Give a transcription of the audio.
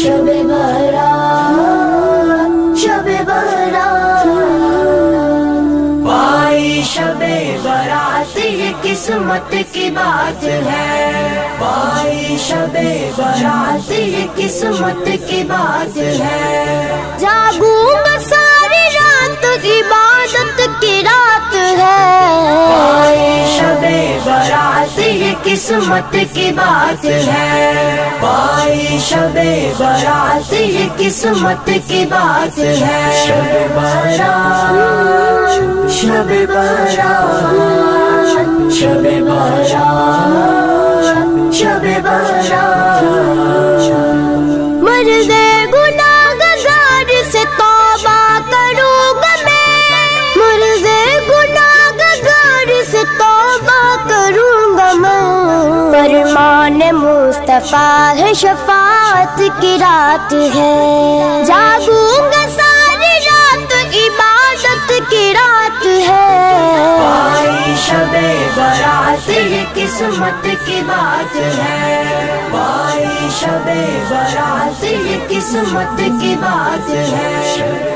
शब बारात, शब बारात, पाई शब बारात, ये किस्मत की बात है। पाई शब बारात, ये किस्मत की बात है। जागूंगा सारी रात, इबादत की रात है। पाई शब बारात, ये किस्मत की बात है। पाई शब बारात, ये किस्मत की बात है। शब बारात, शब बारात, शब बारात, शब बारात, मर्दे गुनाहगार से तौबा करूंगा मैं, मर्दे गुनाहगार से तौबा करूंगा मैं। फरमान मुस्तफा है, शफाअत की रात है। जागूंगा सारी रात, इबादत की रात है। पाई शब बारात, ये किस्मत की बात है। पाई शब बारात, ये किस्मत की बात है।